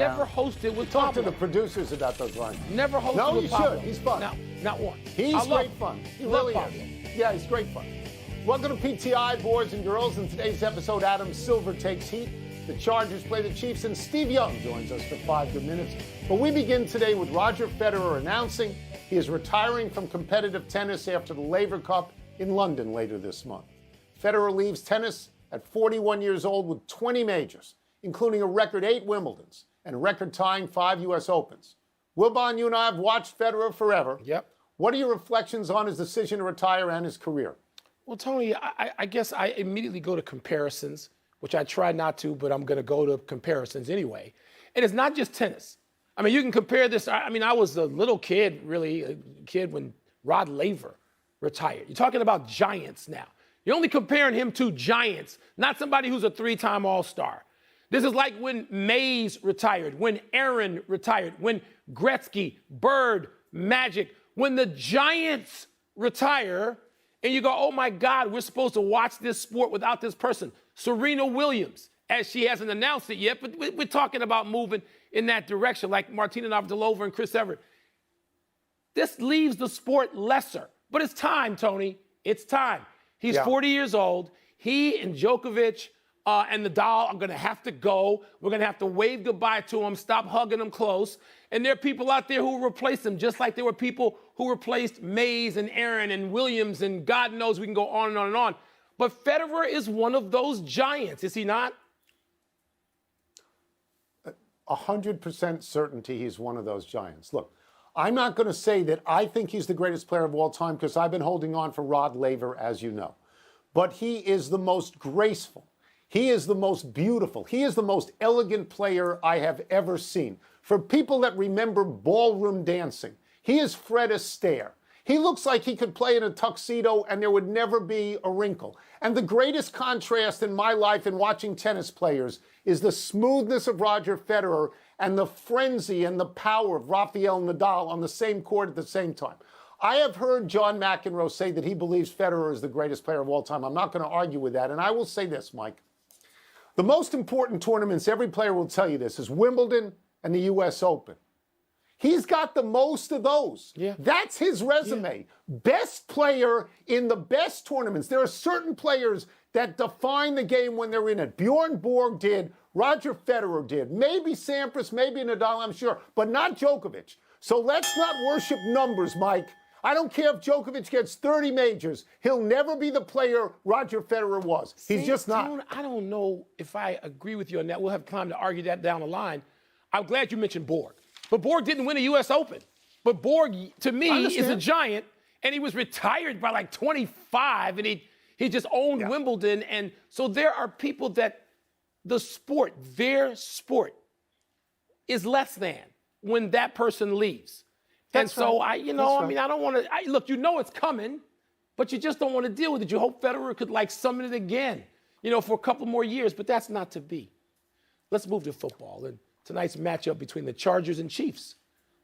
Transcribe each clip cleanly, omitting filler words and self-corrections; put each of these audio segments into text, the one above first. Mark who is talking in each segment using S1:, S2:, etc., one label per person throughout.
S1: Never hosted with
S2: Talk to
S1: Pablo.
S2: the producers about those lines.
S1: Never hosted
S2: No,
S1: with
S2: you
S1: Pablo.
S2: should. He's fun.
S1: No, not one.
S2: He's great fun. He really is. Yeah, he's great fun. Welcome to PTI, boys and girls. In today's episode, Adam Silver takes heat. The Chargers play the Chiefs, and Steve Young joins us for 5 good minutes. But we begin today with Roger Federer announcing he is retiring from competitive tennis after the Laver Cup in London later this month. Federer leaves tennis at 41 years old with 20 majors, including a record 8 Wimbledons and a record-tying 5 U.S. Opens. Wilbon, you and I have watched Federer forever.
S1: Yep.
S2: What are your reflections on his decision to retire and his career?
S1: Well, Tony, I guess I immediately go to comparisons, which I try not to, but I'm going to go to comparisons anyway. And it's not just tennis. I mean, you can compare this. I was a little kid, really, a kid when Rod Laver retired. You're talking about giants now. You're only comparing him to giants, not somebody who's a 3-time All-Star. This is like when Mays retired, when Aaron retired, when Gretzky, Bird, Magic, when the giants retire, and you go, oh my God, we're supposed to watch this sport without this person. Serena Williams, as she hasn't announced it yet, but we're talking about moving in that direction, like Martina Navratilova and Chris Evert. This leaves the sport lesser, but it's time, Tony. It's time. He's 40 years old. He and Djokovic and Nadal are going to have to go. We're going to have to wave goodbye to him, stop hugging him close. And there are people out there who will replace him, just like there were people who replaced Mays and Aaron and Williams, and God knows we can go on and on and on. But Federer is one of those giants, is he not?
S2: 100% certainty he's one of those giants. Look, I'm not going to say that I think he's the greatest player of all time because I've been holding on for Rod Laver, as you know. But he is the most graceful. He is the most beautiful. He is the most elegant player I have ever seen. For people that remember ballroom dancing, he is Fred Astaire. He looks like he could play in a tuxedo and there would never be a wrinkle. And the greatest contrast in my life in watching tennis players is the smoothness of Roger Federer and the frenzy and the power of Rafael Nadal on the same court at the same time. I have heard John McEnroe say that he believes Federer is the greatest player of all time. I'm not going to argue with that. And I will say this, Mike. The most important tournaments, every player will tell you this, is Wimbledon and the U.S. Open. He's got the most of those.
S1: Yeah.
S2: That's his resume. Yeah. Best player in the best tournaments. There are certain players that define the game when they're in it. Bjorn Borg did. Roger Federer did. Maybe Sampras, maybe Nadal, I'm sure, but not Djokovic. So let's not worship numbers, Mike. I don't care if Djokovic gets 30 majors. He'll never be the player Roger Federer was. He's just not.
S1: I don't know if I agree with you on that. We'll have time to argue that down the line. I'm glad you mentioned Borg. But Borg didn't win a U.S. Open. But Borg, to me, is a giant, and he was retired by like 25, and he just owned Wimbledon. And so there are people that the sport, their sport, is less than when that person leaves.
S2: That's
S1: and so,
S2: right.
S1: I don't want to, look, you know it's coming, but you just don't want to deal with it. You hope Federer could, summon it again, for a couple more years, but that's not to be. Let's move to football and tonight's matchup between the Chargers and Chiefs.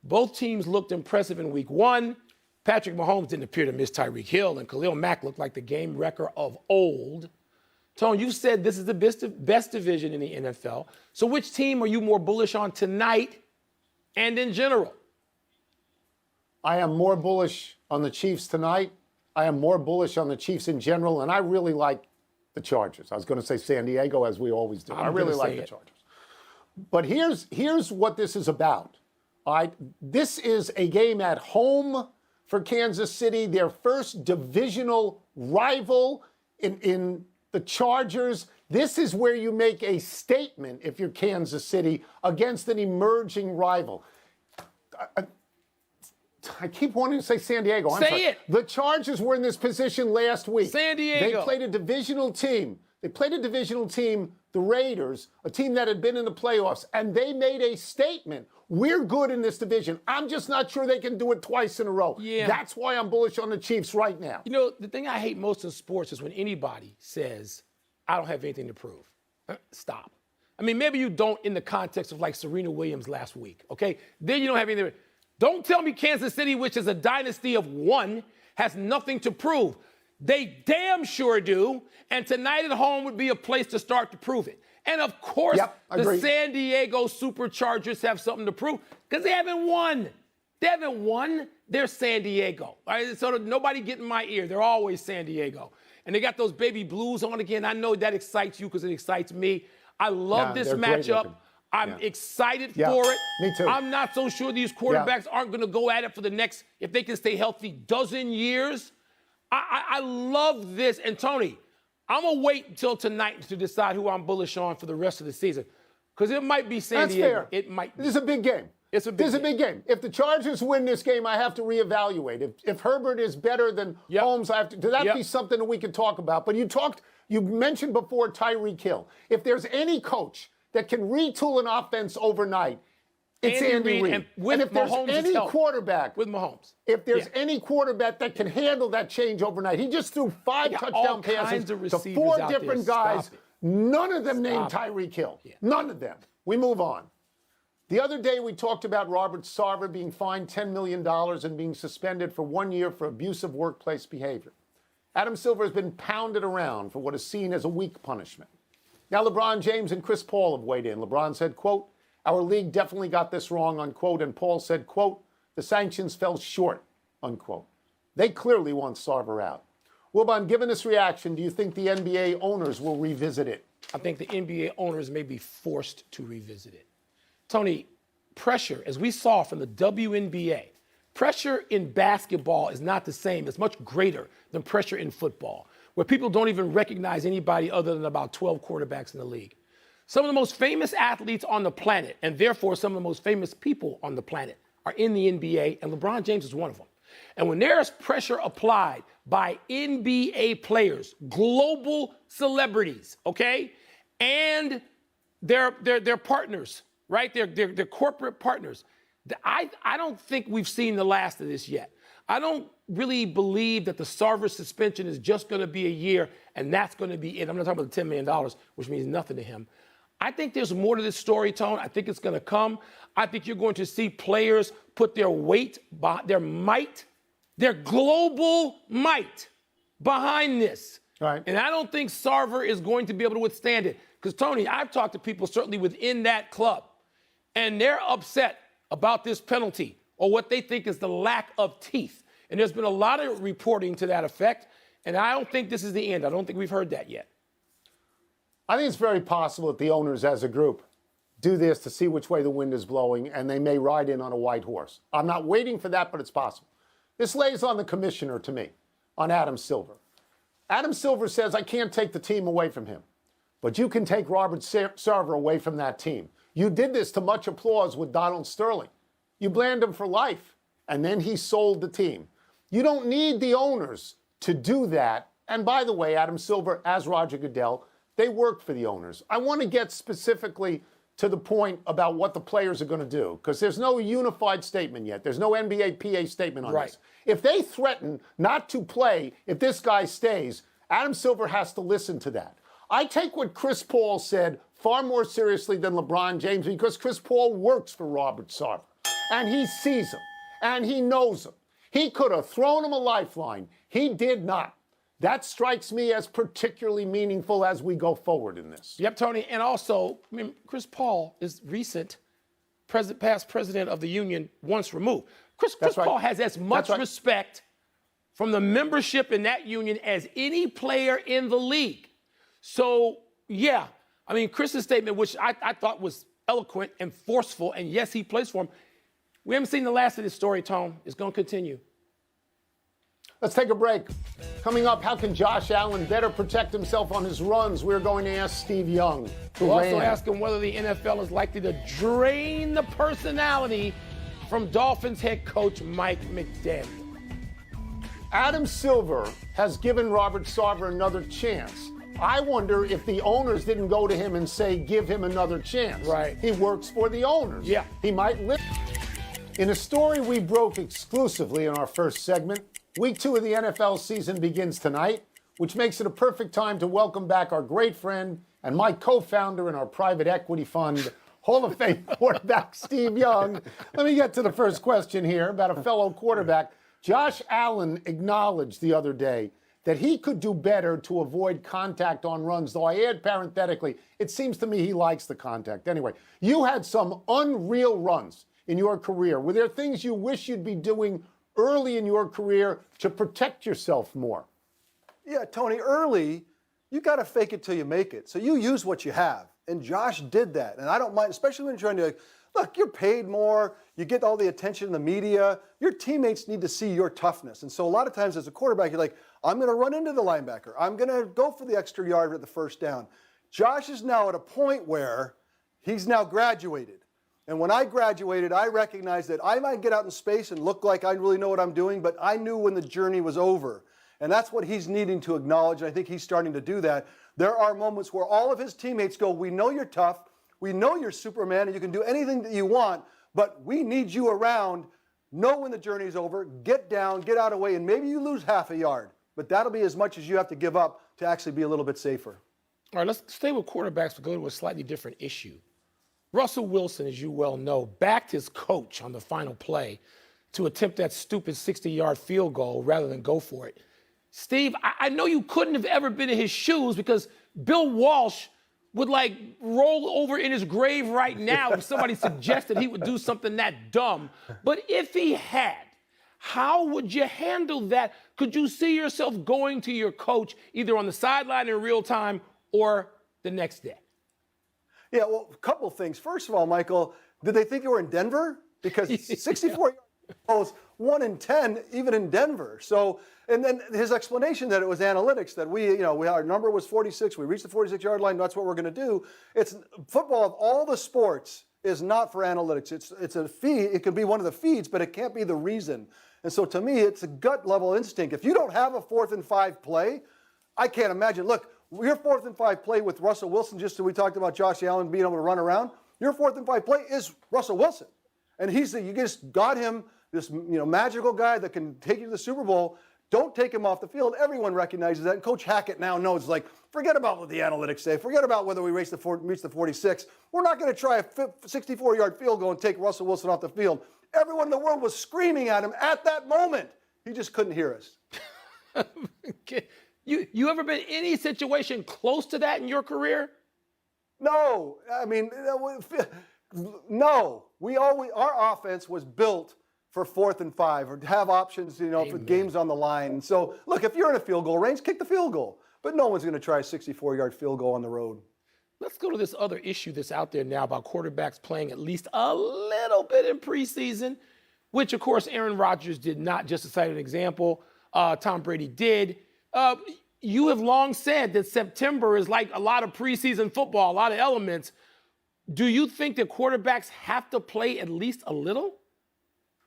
S1: Both teams looked impressive in week 1. Patrick Mahomes didn't appear to miss Tyreek Hill, and Khalil Mack looked like the game wrecker of old. Tone, you said this is the best division in the NFL. So which team are you more bullish on tonight and in general?
S2: I am more bullish on the Chiefs tonight. I am more bullish on the Chiefs in general, and I really like the Chargers. I was going to say San Diego, as we always do. I really like the Chargers. But here's what this is about. This is a game at home for Kansas City, their first divisional rival in the Chargers. This is where you make a statement, if you're Kansas City, against an emerging rival. I keep wanting to say San Diego.
S1: Say it.
S2: The Chargers were in this position last week.
S1: San Diego.
S2: They played a divisional team. The Raiders, a team that had been in the playoffs, and they made a statement. We're good in this division. I'm just not sure they can do it twice in a row.
S1: Yeah.
S2: That's why I'm bullish on the Chiefs right now.
S1: The thing I hate most in sports is when anybody says, I don't have anything to prove. Stop. Maybe you don't in the context of Serena Williams last week, okay? Then you don't have anything. Don't tell me Kansas City, which is a dynasty of 1, has nothing to prove. They damn sure do, and tonight at home would be a place to start to prove it. And of course,
S2: Yep,
S1: the
S2: agreed.
S1: San Diego Superchargers have something to prove because they haven't won. They haven't won. They're San Diego. All right? So nobody get in my ear. They're always San Diego. And they got those baby blues on again. I know that excites you because it excites me. I love this
S2: they're great
S1: matchup.
S2: looking.
S1: I'm
S2: Yeah.
S1: excited
S2: Yeah,
S1: for it.
S2: me too.
S1: I'm not so sure these quarterbacks aren't going to go at it for the next, if they can stay healthy, dozen years. I love this. And Tony, I'm going to wait until tonight to decide who I'm bullish on for the rest of the season. Because it might be San
S2: That's
S1: Diego.
S2: fair.
S1: It might be.
S2: This is a big game.
S1: It's a big
S2: This is a big game. If the Chargers win this game, I have to reevaluate. If Herbert is better than
S1: Yep.
S2: Holmes, I have to. Does that
S1: Yep.
S2: be something that we can talk about? But you mentioned before Tyreek Hill. If there's any coach that can retool an offense overnight, it's Andy Reid.
S1: And with
S2: if there's
S1: Mahomes'
S2: any
S1: help.
S2: quarterback,
S1: With Mahomes.
S2: if there's
S1: Yeah.
S2: any quarterback that can handle that change overnight, he just threw 5
S1: got
S2: touchdown
S1: all
S2: passes
S1: kinds of
S2: to
S1: receivers
S2: 4
S1: out
S2: different
S1: there.
S2: guys.
S1: Stop it.
S2: None of them named
S1: Stop
S2: Tyreek Hill.
S1: Yeah.
S2: None of them. We move on. The other day, we talked about Robert Sarver being fined $10 million and being suspended for 1 year for abusive workplace behavior. Adam Silver has been pounded around for what is seen as a weak punishment. Now, LeBron James and Chris Paul have weighed in. LeBron said, quote, "Our league definitely got this wrong," unquote. And Paul said, quote, "The sanctions fell short," unquote. They clearly want Sarver out. Wilbon, given this reaction, do you think the NBA owners will revisit it?
S1: I think the NBA owners may be forced to revisit it. Tony, pressure, as we saw from the WNBA, pressure in basketball is not the same. It's much greater than pressure in football, where people don't even recognize anybody other than about 12 quarterbacks in the league. Some of the most famous athletes on the planet, and therefore some of the most famous people on the planet, are in the NBA, and LeBron James is one of them. And when there's pressure applied by NBA players, global celebrities, okay, and their partners, right? Their corporate partners. I don't think we've seen the last of this yet. I don't really believe that the Sarver suspension is just going to be a year and that's going to be it. I'm not talking about the $10 million, which means nothing to him. I think there's more to this story, Tone. I think it's going to come. I think you're going to see players put their weight, their might, their global might behind this.
S2: Right.
S1: And I don't think Sarver is going to be able to withstand it. Because, Tony, I've talked to people certainly within that club, and they're upset about this penalty or what they think is the lack of teeth. And there's been a lot of reporting to that effect, and I don't think this is the end. I don't think we've heard that yet.
S2: I think it's very possible that the owners as a group do this to see which way the wind is blowing, and they may ride in on a white horse. I'm not waiting for that, but it's possible. This lays on the commissioner to me, on Adam Silver. Adam Silver says, I can't take the team away from him, but you can take Robert Sarver away from that team. You did this to much applause with Donald Sterling. You banned him for life, and then he sold the team. You don't need the owners to do that. And by the way, Adam Silver, as Roger Goodell, they work for the owners. I want to get specifically to the point about what the players are going to do, because there's no unified statement yet. There's no NBA PA statement on this. If they threaten not to play if this guy stays, Adam Silver has to listen to that. I take what Chris Paul said far more seriously than LeBron James, because Chris Paul works for Robert Sarver, and he sees him, and he knows him. He could have thrown him a lifeline. He did not. That strikes me as particularly meaningful as we go forward in this.
S1: Yep, Tony. And also, I mean, Chris Paul is recent past president of the union once removed. Chris Paul has as much respect from the membership in that union as any player in the league. So, yeah, I mean, Chris's statement, which I thought was eloquent and forceful, and yes, he plays for him. We haven't seen the last of this story, Tone. It's going to continue.
S2: Let's take a break. Coming up, how can Josh Allen better protect himself on his runs? We're going to ask Steve Young.
S1: We'll also ask him whether the NFL is likely to drain the personality from Dolphins head coach Mike McDaniel.
S2: Adam Silver has given Robert Sarver another chance. I wonder if the owners didn't go to him and say, give him another chance.
S1: Right.
S2: He works for the owners.
S1: Yeah.
S2: He might live. In a story we broke exclusively in our first segment, Week 2 of the NFL season begins tonight, which makes it a perfect time to welcome back our great friend and my co-founder in our private equity fund, Hall of Fame quarterback Steve Young. Let me get to the first question here about a fellow quarterback. Josh Allen acknowledged the other day that he could do better to avoid contact on runs, though I add parenthetically, it seems to me he likes the contact. Anyway, you had some unreal runs in your career. Were there things you wish you'd be doing early in your career to protect yourself more?
S3: Yeah, Tony, early, you got to fake it till you make it. So you use what you have. And Josh did that. And I don't mind, especially when you're trying to, look, you're paid more, you get all the attention in the media. Your teammates need to see your toughness. And so a lot of times as a quarterback, you're like, I'm going to run into the linebacker. I'm going to go for the extra yard at the first down. Josh is now at a point where he's now graduated. And when I graduated, I recognized that I might get out in space and look like I really know what I'm doing, but I knew when the journey was over. And that's what he's needing to acknowledge, and I think he's starting to do that. There are moments where all of his teammates go, we know you're tough, we know you're Superman, and you can do anything that you want, but we need you around. Know when the journey's over, get down, get out of the way, and maybe you lose half a yard. But that'll be as much as you have to give up to actually be a little bit safer.
S1: All right, let's stay with quarterbacks, but go to a slightly different issue. Russell Wilson, as you well know, backed his coach on the final play to attempt that stupid 60-yard field goal rather than go for it. Steve, I know you couldn't have ever been in his shoes because Bill Walsh would like roll over in his grave right now if somebody suggested he would do something that dumb. But if he had, how would you handle that? Could you see yourself going to your coach either on the sideline in real time or the next day?
S3: Yeah, well, a couple things. First of all, Michael, did they think you were in Denver? Because 64 yards, 1 in 10, even in Denver. So, and then his explanation that it was analytics, that our number was 46, we reached the 46-yard line, that's what we're going to do. It's football of all the sports is not for analytics. It's a feed. It can be one of the feeds, but it can't be the reason. And so to me, it's a gut level instinct. If you don't have a 4th and 5 play, I can't imagine. Look, your 4th and 5 play with Russell Wilson, just so we talked about Josh Allen being able to run around, your 4th and 5 play is Russell Wilson. And you just got him this magical guy that can take you to the Super Bowl. Don't take him off the field. Everyone recognizes that. And Coach Hackett now knows, like, forget about what the analytics say. Forget about whether we reach the 46. We're not going to try a 64-yard field goal and take Russell Wilson off the field. Everyone in the world was screaming at him at that moment. He just couldn't hear us.
S1: You ever been in any situation close to that in your career?
S3: No. I mean, no. Our offense was built for 4th and 5 or to have options, for games on the line. And so, look, if you're in a field goal range, kick the field goal. But no one's going to try a 64-yard field goal on the road.
S1: Let's go to this other issue that's out there now about quarterbacks playing at least a little bit in preseason, which, of course, Aaron Rodgers did not, just to cite an example. Tom Brady did. You have long said that September is like a lot of preseason football, a lot of elements. Do you think that quarterbacks have to play at least a little?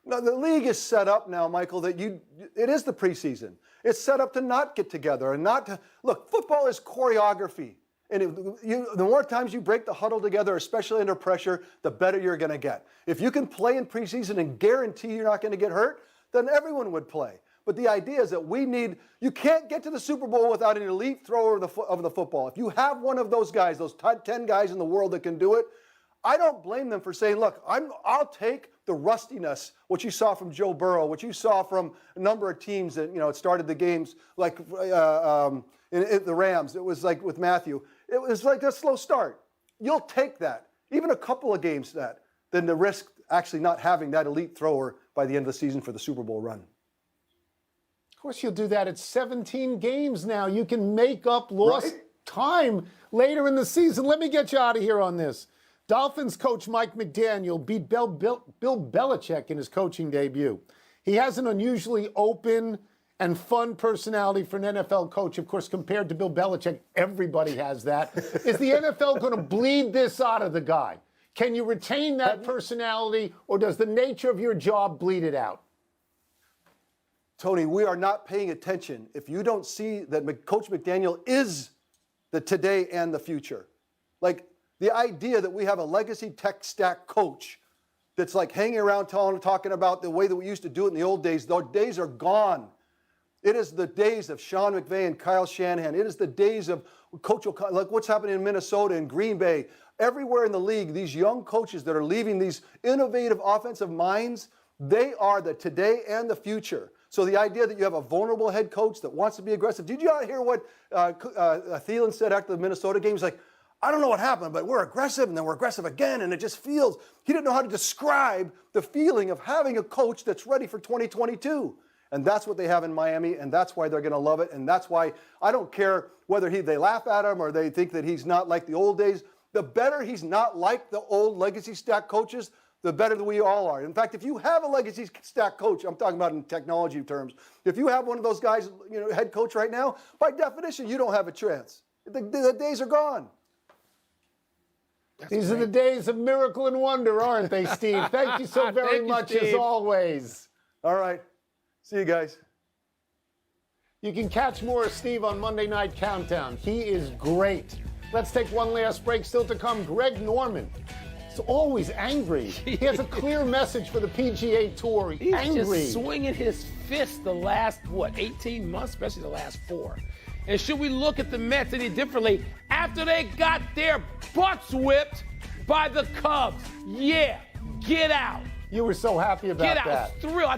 S3: No, the league is set up now, Michael, that it is the preseason. It's set up to not get together and not to look. Football is choreography, and the more times you break the huddle together, especially under pressure, the better you're going to get. If you can play in preseason and guarantee you're not going to get hurt, then everyone would play. But the idea is that you can't get to the Super Bowl without an elite thrower of the football. If you have one of those guys, those top 10 guys in the world that can do it, I don't blame them for saying, look, I'll take the rustiness, what you saw from Joe Burrow, what you saw from a number of teams that, started the games, like the Rams. It was like with Matthew. It was like a slow start. You'll take that, even a couple of games than the risk actually not having that elite thrower by the end of the season for the Super Bowl run.
S2: Of course, you'll do that. It's 17 games now. You can make up lost time later in the season. Let me get you out of here on this. Dolphins coach Mike McDaniel beat Bill Belichick in his coaching debut. He has an unusually open and fun personality for an NFL coach. Of course, compared to Bill Belichick, everybody has that. Is the NFL going to bleed this out of the guy? Can you retain that personality, or does the nature of your job bleed it out?
S3: Tony, we are not paying attention if you don't see that Coach McDaniel is the today and the future. Like the idea that we have a legacy tech stack coach that's like hanging around talking about the way that we used to do it in the old days, those days are gone. It is the days of Sean McVay and Kyle Shanahan. It is the days of Coach O'Connell, like what's happening in Minnesota and Green Bay. Everywhere in the league, these young coaches that are leaving these innovative offensive minds, they are the today and the future. So the idea that you have a vulnerable head coach that wants to be aggressive. Did you not hear what Thielen said after the Minnesota game? He's like, I don't know what happened, but we're aggressive, and then we're aggressive again, and it just feels, he didn't know how to describe the feeling of having a coach that's ready for 2022. And that's what they have in Miami, and that's why they're going to love it, and that's why I don't care whether they laugh at him or they think that he's not like the old days. The better he's not like the old legacy stack coaches, the better that we all are. In fact, if you have a legacy stack coach, I'm talking about in technology terms, if you have one of those guys, head coach right now, by definition, you don't have a chance. The days are gone.
S2: These are the days of miracle and wonder, aren't they, Steve? Thank you so very
S1: Thank you,
S2: much,
S1: Steve.
S2: as always.
S3: All right. See you guys.
S2: You can catch more of Steve on Monday Night Countdown. He is great. Let's take one last break. Still to come, Greg Norman. He's always angry. He has a clear message for the PGA Tour.
S1: He's
S2: angry.
S1: just swinging his fist the last, 18 months, especially the last 4. And should we look at the Mets any differently after they got their butts whipped by the Cubs? Yeah, get out.
S2: You were so happy about
S1: Get out.
S2: that.
S1: It's thrill.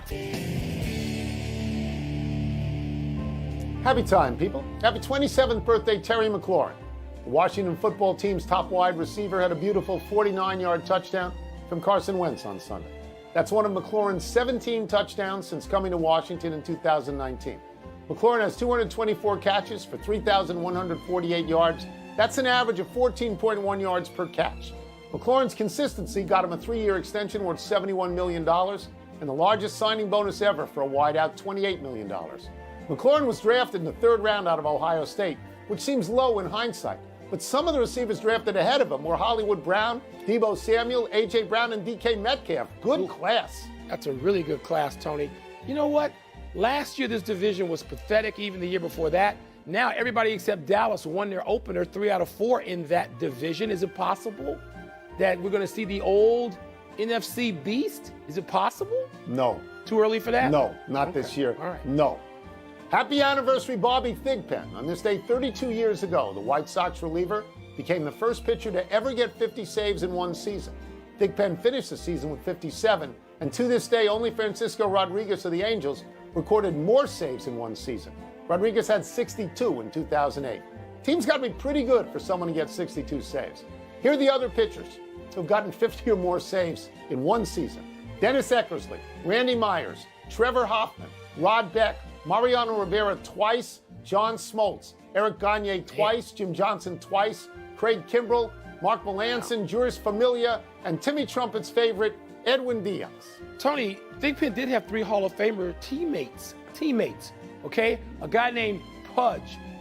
S2: Happy time, people. Happy 27th birthday, Terry McLaurin. The Washington football team's top wide receiver had a beautiful 49-yard touchdown from Carson Wentz on Sunday. That's one of McLaurin's 17 touchdowns since coming to Washington in 2019. McLaurin has 224 catches for 3,148 yards. That's an average of 14.1 yards per catch. McLaurin's consistency got him a 3-year extension worth $71 million and the largest signing bonus ever for a wideout, $28 million. McLaurin was drafted in the 3rd round out of Ohio State, which seems low in hindsight. But some of the receivers drafted ahead of him were Hollywood Brown, Deebo Samuel, A.J. Brown, and DK Metcalf. Good class.
S1: That's a really good class, Tony. You know what? Last year, this division was pathetic, even the year before that. Now, everybody except Dallas won their opener 3 out of 4 in that division. Is it possible that we're going to see the old NFC beast? Is it possible?
S2: No.
S1: Too early for that?
S2: No, not this year.
S1: All right.
S2: No. Happy anniversary, Bobby Thigpen. On this day 32 years ago, the White Sox reliever became the first pitcher to ever get 50 saves in one season. Thigpen finished the season with 57, and to this day, only Francisco Rodriguez of the Angels recorded more saves in one season. Rodriguez had 62 in 2008. Team's got to be pretty good for someone to get 62 saves. Here are the other pitchers who've gotten 50 or more saves in one season. Dennis Eckersley, Randy Myers, Trevor Hoffman, Rod Beck, Mariano Rivera twice, John Smoltz, Eric Gagne twice, Jim Johnson twice, Craig Kimbrell, Mark Melanson, Juris Familia, and Timmy Trumpet's favorite, Edwin Diaz.
S1: Tony, Thigpen did have 3 Hall of Famer teammates, okay? A guy named Pudge,